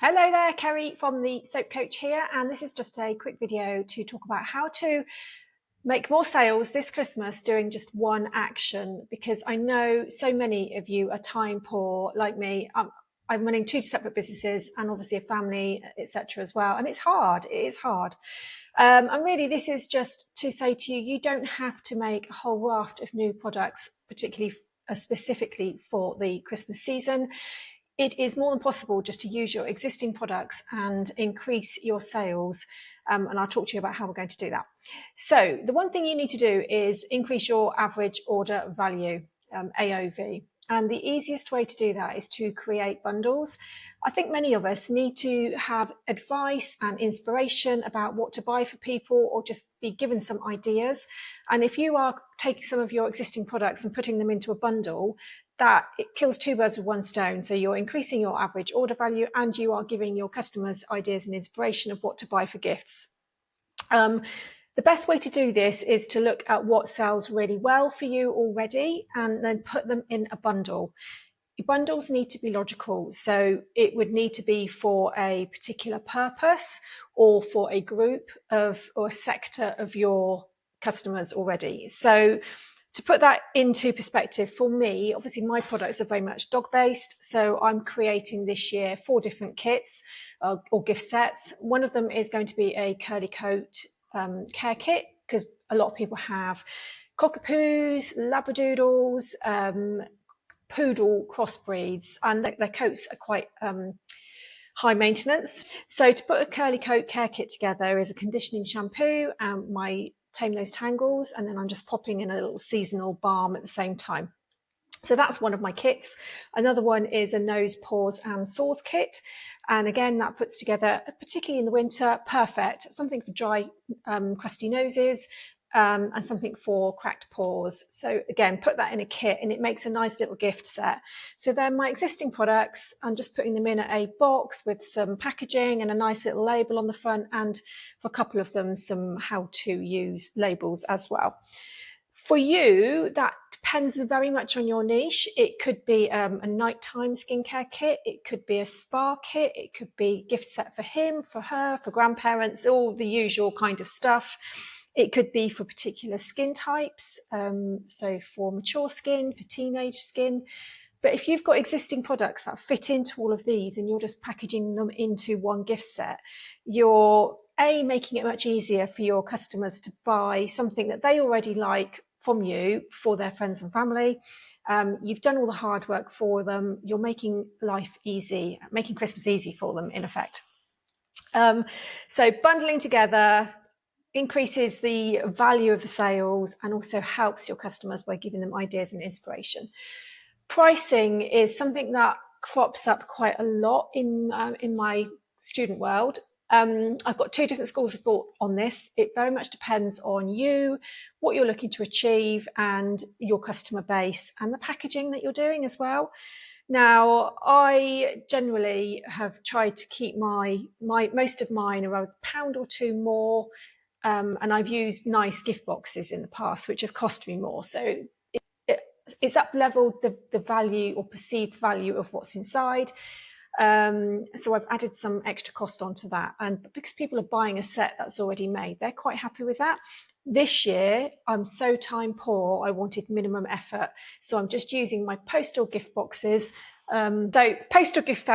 Hello there, Kerry from the Soap Coach here, and this is just a quick video to talk about how to make more sales this Christmas doing just one action, because I know so many of you are time poor like me. I'm running two separate businesses and obviously a family, etc. as well, and it's hard. It is hard. And really, this is just to say to you, you don't have to make a whole raft of new products, particularly specifically for the Christmas season. It is more than possible just to use your existing products and increase your sales. And I'll talk to you about how we're going to do that. So the one thing you need to do is increase your average order value, AOV. And the easiest way to do that is to create bundles. I think many of us need to have advice and inspiration about what to buy for people, or just be given some ideas. And if you are taking some of your existing products and putting them into a bundle, that it kills two birds with one stone. So you're increasing your average order value and you are giving your customers ideas and inspiration of what to buy for gifts. The best way to do this is to look at what sells really well for you already and then put them in a bundle. Your bundles need to be logical. So it would need to be for a particular purpose or for a group of or a sector of your customers already. So to put that into perspective, for me, obviously my products are very much dog based. So I'm creating this year 4 different kits or gift sets. One of them is going to be a curly coat care kit, because a lot of people have cockapoos, labradoodles, poodle crossbreeds, and their coats are quite high maintenance. So to put a curly coat care kit together is a conditioning shampoo and my Tame Those Tangles, and then I'm just popping in a little seasonal balm at the same time. So that's one of my kits. Another one is a nose, paws and sores kit. And again, that puts together, particularly in the winter, perfect, something for dry, crusty noses, and something for cracked paws. So again, put that in a kit and it makes a nice little gift set. So they're my existing products. I'm just putting them in a box with some packaging and a nice little label on the front, and for a couple of them, some how to use labels as well. For you, that depends very much on your niche. It could be a nighttime skincare kit. It could be a spa kit. It could be a gift set for him, for her, for grandparents, all the usual kind of stuff. It could be for particular skin types, so for mature skin, for teenage skin. But if you've got existing products that fit into all of these and you're just packaging them into one gift set, you're making it much easier for your customers to buy something that they already like from you for their friends and family. You've done all the hard work for them. You're making life easy, making Christmas easy for them, in effect. So bundling together increases the value of the sales and also helps your customers by giving them ideas and inspiration. Pricing is something that crops up quite a lot in my student world. I've got 2 different schools of thought on this. It very much depends on you, what you're looking to achieve, and your customer base, and the packaging that you're doing as well. Now, I generally have tried to keep my most of mine around £1 or 2 more, and I've used nice gift boxes in the past, which have cost me more. So it's up leveled the value or perceived value of what's inside. So I've added some extra cost onto that. And because people are buying a set that's already made, they're quite happy with that. This year, I'm so time poor, I wanted minimum effort. So I'm just using my postal gift boxes. So postal gift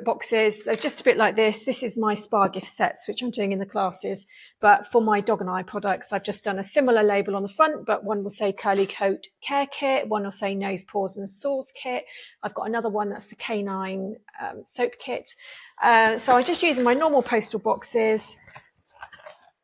boxes, they're just a bit like this. This is my spa gift sets, which I'm doing in the classes. But for my dog and eye products, I've just done a similar label on the front, but one will say curly coat care kit, one will say nose, paws and sores kit. I've got another one that's the canine soap kit. So I'm just using my normal postal boxes,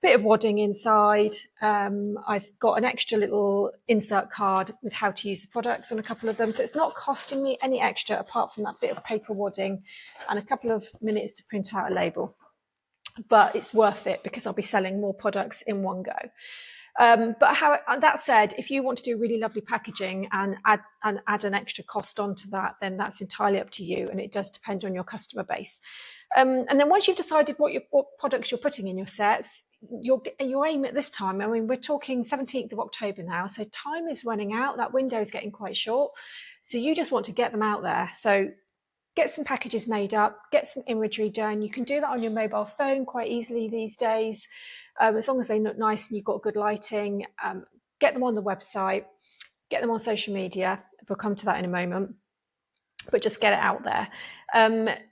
bit of wadding inside. I've got an extra little insert card with how to use the products on a couple of them. So it's not costing me any extra apart from that bit of paper wadding and a couple of minutes to print out a label. But it's worth it because I'll be selling more products in one go. But that said, if you want to do really lovely packaging and add an extra cost onto that, then that's entirely up to you, and it does depend on your customer base. And then once you've decided what products you're putting in your sets, your aim at this time, I mean, we're talking 17th of October now, so time is running out. That window is getting quite short. So you just want to get them out there. So get some packages made up, get some imagery done. You can do that on your mobile phone quite easily these days, as long as they look nice and you've got good lighting. Get them on the website, get them on social media. We'll come to that in a moment, but just get it out there.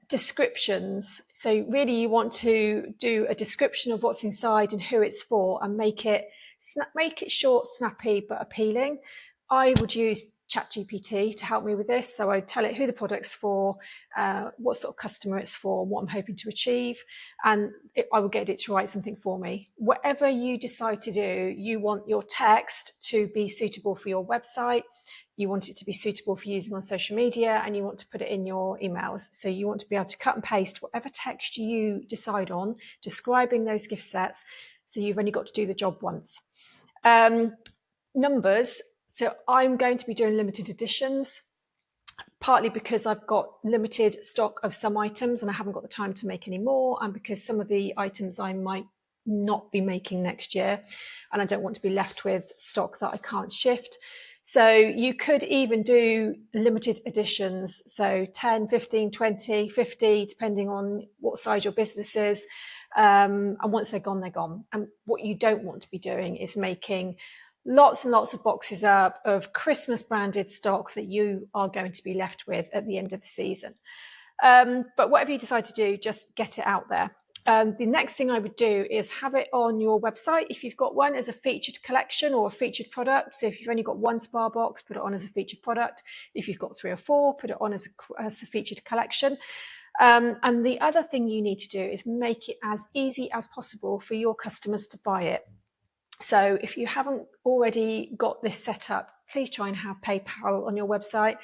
Descriptions. So really you want to do a description of what's inside and who it's for, and make it short, snappy, but appealing. I would use ChatGPT to help me with this. So I tell it who the product's for, what sort of customer it's for, what I'm hoping to achieve, and I will get it to write something for me. Whatever you decide to do, you want your text to be suitable for your website. You want it to be suitable for using on social media, and you want to put it in your emails. So you want to be able to cut and paste whatever text you decide on, describing those gift sets. So you've only got to do the job once. Numbers. So I'm going to be doing limited editions, partly because I've got limited stock of some items and I haven't got the time to make any more, and because some of the items I might not be making next year, and I don't want to be left with stock that I can't shift. So you could even do limited editions, so 10, 15, 20, 50, depending on what size your business is. And once they're gone, they're gone. And what you don't want to be doing is making lots and lots of boxes up of Christmas branded stock that you are going to be left with at the end of the season. But whatever you decide to do, just get it out there. The next thing I would do is have it on your website, if you've got one, as a featured collection or a featured product. So if you've only got one spa box, put it on as a featured product. If you've got 3 or 4, put it on as a featured collection. And the other thing you need to do is make it as easy as possible for your customers to buy it. So if you haven't already got this set up, please try and have PayPal on your website,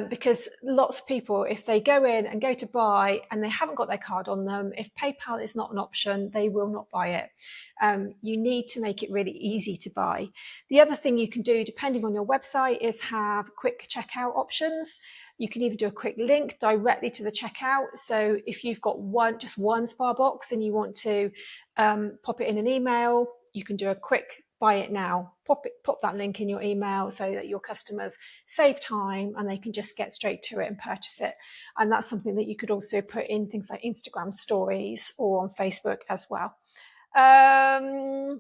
because lots of people, if they go in and go to buy and they haven't got their card on them, if PayPal is not an option, they will not buy it. You need to make it really easy to buy. The other thing you can do, depending on your website, is have quick checkout options. You can even do a quick link directly to the checkout. So if you've got just one spa box and you want to pop it in an email, you can do a quick buy it now, pop that link in your email so that your customers save time and they can just get straight to it and purchase it. And that's something that you could also put in things like Instagram stories or on Facebook as well. I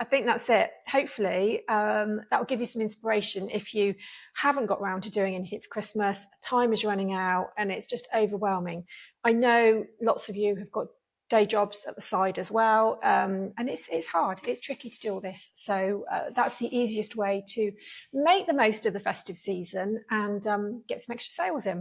think that's it. Hopefully that will give you some inspiration if you haven't got around to doing anything for Christmas. Time is running out and it's just overwhelming. I know lots of you have got day jobs at the side as well, and it's hard, it's tricky to do all this. So that's the easiest way to make the most of the festive season and get some extra sales in.